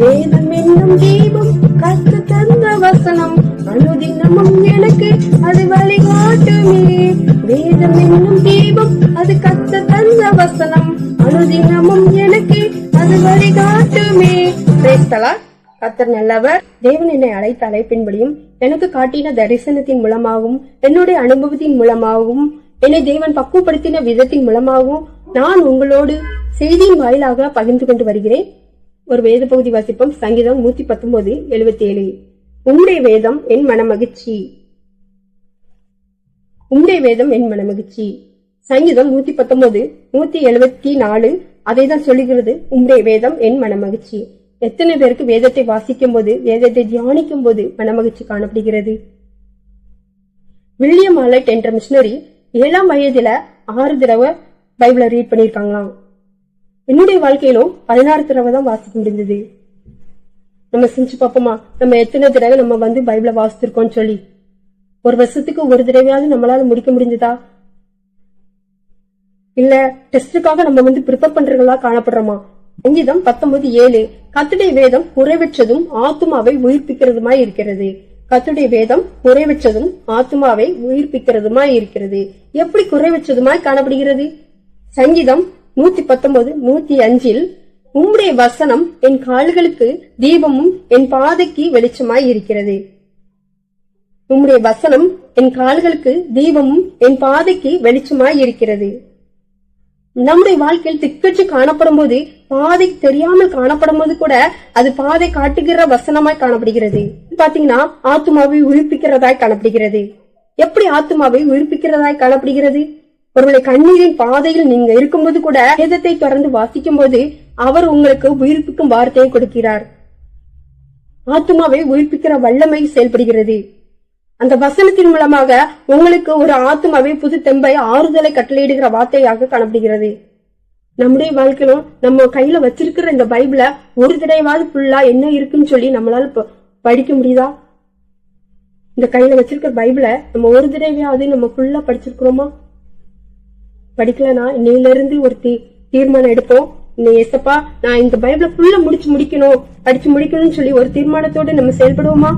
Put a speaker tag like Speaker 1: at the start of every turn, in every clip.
Speaker 1: வேதம் என்னும் தீபம் கத்து தந்த வசனம் அனுதினமும் எனக்கு அது வழிகாட்டுமே. வேதம் என்னும் தீபம் அது கத்து தந்த வசனம் அனுதினமும் எனக்கு அது வழிகாட்டுமே. கர்த்தர் நல்லவர். தேவன் என்னை அழைத்த அழைப்பின்படியும் எனக்கு காட்டின தரிசனத்தின் மூலமாகவும் என்னுடைய அனுபவத்தின் மூலமாகவும் என்னை தேவன் பக்குவப்படுத்தின விதத்தின் மூலமாகவும் நான் உங்களோடு செய்தியின் வாயிலாக பகிர்ந்து கொண்டு வருகிறேன். ஒரு வேத பகுதி வாசிப்போம். சங்கீதம் 119:77. உம்முடைய வேதம் என் மனமகிழ்ச்சி. உம்முடைய வேதம் என் மனமகிழ்ச்சி. சங்கீதம் 119:174 அதை தான் சொல்லுகிறது. உம்முடைய வேதம் என் மனமகிழ்ச்சி. எத்தனை பேருக்கு வேதத்தை வாசிக்கும் போது, வேதத்தை தியானிக்கும் போது மனமகிழ்ச்சி காணப்படுகிறது? வில்லியம் ஆலட் என்ற மிஷனரி 7ஆம் வயதுல 6 தடவை பைபிளை ரீட் பண்ணிருக்காங்களாம். என்னுடைய வாழ்க்கையிலும் 16 தடவை தான் வாசிக்க முடிந்தது. நம்ம செஞ்சு பார்ப்போமா? நம்ம எத்தனை தடவை நம்ம பைபிளை வாசித்திருக்கோம் சொல்லி. ஒரு வருஷத்துக்கு ஒரு தடவையாவது நம்மளால முடிக்க முடிஞ்சதா? இல்ல டெஸ்டுக்காக நம்ம ப்ரிப்பேர் பண்றதா காணப்படுறோமா? சங்கீதம் 19:7. கர்த்தருடைய வேதம் குறைவற்றதும் ஆத்துமாவை உயிர்ப்பிக்கிறதுமாய் இருக்கிறது. கர்த்தருடைய வேதம் குறைவற்றதும் ஆத்துமாவை உயிர்ப்பிக்கிறதுமாய் இருக்கிறது. எப்படி குறைவற்றதுமாய் காணப்படுகிறது? சங்கீதம் 119:105. உம்முடைய வசனம் என் கால்களுக்கு தீபமும் என் பாதைக்கு வெளிச்சமாய் இருக்கிறது. உம்முடைய வசனம் என் கால்களுக்கு தீபமும் என் பாதைக்கு வெளிச்சமாய் இருக்கிறது. நம்முடைய வாழ்க்கையில் திக்கற்று காணப்படும் போது, பாதை தெரியாமல் காணப்படும் போது கூட அது பாதை காட்டுகிற வசனமாய் காணப்படுகிறது. பாத்தீங்கன்னா ஆத்துமாவை உயிர்ப்பிக்கிறதாய் காணப்படுகிறது. எப்படி ஆத்துமாவை உயிர்ப்பிக்கிறதாய் காணப்படுகிறது? ஒருவேளை கண்ணீரின் பாதையில் நீங்க இருக்கும்போது கூட வேதத்தை தொடர்ந்து வாசிக்கும் போது அவர் உங்களுக்கு உயிர்ப்பிக்கும் வார்த்தையை கொடுக்கிறார். ஆத்துமாவை உயிர்ப்பிக்கிற வல்லமை செயல்படுகிறது. அந்த வசனத்தின் மூலமாக உங்களுக்கு ஒரு ஆத்துமாவை புது தெம்பை ஆறுதலை கட்டளையிடுகிற வார்த்தையாக காணப்படுகிறது. நம்முடைய வாழ்க்கையிலும் நம்ம கையில வச்சிருக்கிற இந்த பைபிள ஒரு தடவையாவது ஃபுல்லா என்ன இருக்குன்னு சொல்லி நம்மளால படிக்க முடியுதா? இந்த கையில வச்சிருக்கிற பைபிள நம்ம ஒரு தடவையாவது நம்ம ஃபுல்லா படிச்சிருக்கிறோமா? படிக்கலனா இன்னையில இருந்து ஒரு தீர்மானம் எடுப்போம். ஏசப்பா, நான் இந்த பைபிள ஃபுல்லா படிச்சு முடிக்கணும்னு சொல்லி ஒரு தீர்மானத்தோட நம்ம செயல்படுவோமா?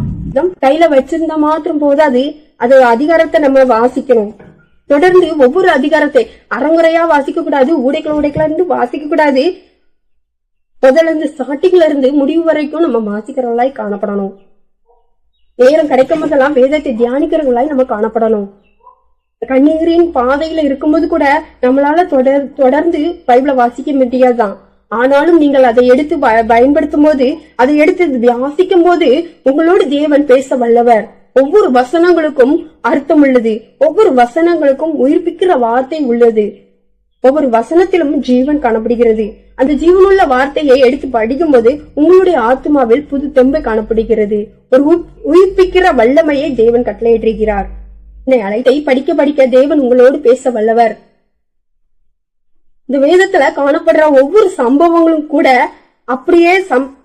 Speaker 1: கையில வச்சிருந்தா மாத்திரம் போதாது, அது அதிகாரத்தை நம்ம வாசிக்கணும். தொடர்ந்து ஒவ்வொரு அதிகாரத்தை அறங்குறையா வாசிக்க கூடாது. உடைக்கல இருந்து வாசிக்க கூடாது. முதல்ல இருந்து ஸ்டார்டிங்ல இருந்து முடிவு வரைக்கும் நம்ம வாசிக்கிறவங்களாய் காணப்படணும். நேரம் கிடைக்கும் போதெல்லாம் வேதத்தை தியானிக்கிறவங்களாய் நம்ம காணப்படணும். கண்ணீரின் பாதையில இருக்கும்போது கூட நம்மளால தொடர்ந்து பைபிளை வாசிக்க முடியாதுதான். ஆனாலும் நீங்கள் அதை எடுத்து பயன்படுத்தும் போது, அதை எடுத்து வாசிக்கும் போது உங்களோடு தேவன் பேச வல்லவர். ஒவ்வொரு வசனங்களுக்கும் அர்த்தம் உள்ளது. ஒவ்வொரு வசனங்களுக்கும் உயிர்ப்பிக்கிற வார்த்தை உள்ளது. ஒவ்வொரு வசனத்திலும் ஜீவன் காணப்படுகிறது. அந்த ஜீவனுள்ள வார்த்தையை எடுத்து படிக்கும் போது உங்களுடைய ஆத்மாவில் புது தெம்பை காணப்படுகிறது. ஒரு உயிர்ப்பிக்கிற வல்லமையை தேவன் கட்டளையிட்டிருக்கிறார். அழைத்தை படிக்க படிக்க தேவன் உங்களோடு பேச வல்லவர். இந்த வேதத்துல காணப்படுற ஒவ்வொரு சம்பவங்களும் கூட அப்படியே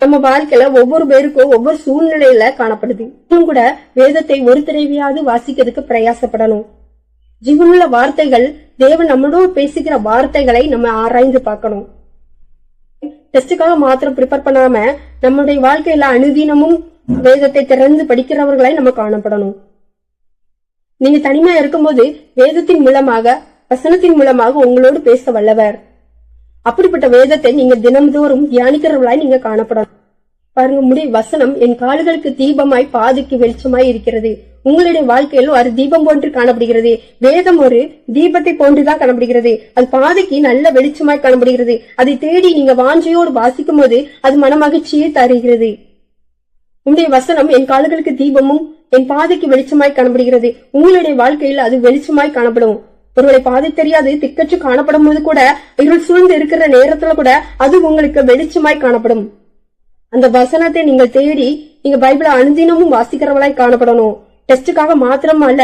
Speaker 1: நம்ம வாழ்க்கையில ஒவ்வொரு பேருக்கும் ஒவ்வொரு சூழ்நிலையில காணப்படுது. கூட வேதத்தை ஒரு தடவையாவது வாசிக்கிறதுக்கு பிரயாசப்படணும். ஜீவனுள்ள வார்த்தைகள், தேவன் நம்மளோட பேசுகிற வார்த்தைகளை நம்ம ஆராய்ந்து பார்க்கணும். டெஸ்டுக்காக மாத்திரம் ப்ரிப்பேர் பண்ணாம நம்முடைய வாழ்க்கையில அனுதினமும் வேதத்தை திறந்து படிக்கிறவர்களை நம்ம காணப்படணும். நீங்க தனிமையா இருக்கும்போது வேதத்தின் மூலமாக, வசனத்தின் மூலமாக உங்களோடு பேச வல்லவர். அப்படிப்பட்ட வேதத்தை நீங்க தினம்தோறும் தியானிக்கிறவர்களாய் நீங்க காணப்படணும். பாருங்க, முடிய வசனம் என் கால்களுக்கு தீபமாய் பாதைக்கு வெளிச்சமாய் இருக்கிறது. உங்களுடைய வாழ்க்கையில் ஒரு தீபம் போன்று காணப்படுகிறது. வேதம் ஒரு தீபத்தை போன்றுதான் காணப்படுகிறது. அது பாதைக்கு நல்ல வெளிச்சமாய் காணப்படுகிறது. அதை தேடி நீங்க வாஞ்சையோடு வாசிக்கும் போது அது மனமகிழ்ச்சியை தருகிறது. உங்களுடைய வசனம் என் கால்களுக்கு தீபமும் என் பாதைக்கு வெளிச்சமாய் காணப்படுகிறது. உங்களுடைய வாழ்க்கையில் அது வெளிச்சமாய் காணப்படும். ஒருவேளை பாதை தெரியாது திக்கற்று காணப்படும் போது கூட, இருள் சூழ்ந்து இருக்கிற நேரத்துல கூட அது உங்களுக்கு வெளிச்சமாய் காணப்படும். அந்த வசனத்தை நீங்கள் தேடி நீங்க பைபிளை அனுதினமும் வாசிக்கிறவளாய் காணப்படணும். டெஸ்டுக்காக மாத்திரம் அல்ல,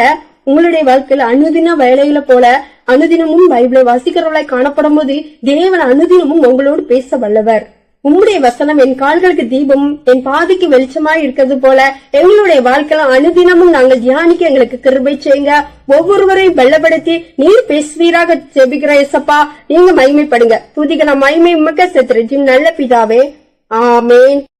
Speaker 1: உங்களுடைய வாழ்க்கையில அனுதின வேலையில போல அனுதினமும் பைபிளை வாசிக்கிறவளாய் காணப்படும் போது தேவன் அனுதினமும் உங்களோடு பேச வல்லவர். உம்முடைய வசனம் என் கால்களுக்கு தீபம் என் பாதைக்கு வெளிச்சமாய் இருக்கிறது போல எங்களுடைய வாழ்க்கையில அனுதினமும் நாங்கள் தியானிக்க எங்களுக்கு கிருபை செய்யுங்க. ஒவ்வொருவரையும் பலப்படுத்தி நீர் பேசுவீராக ஜெபிக்கிற இயேசப்பா, நீங்க மகிமைப்படுங்க. துதிக்கிற மகிமை உமக்கே செலுத்துறேன் நல்ல பிதாவே, ஆமேன்.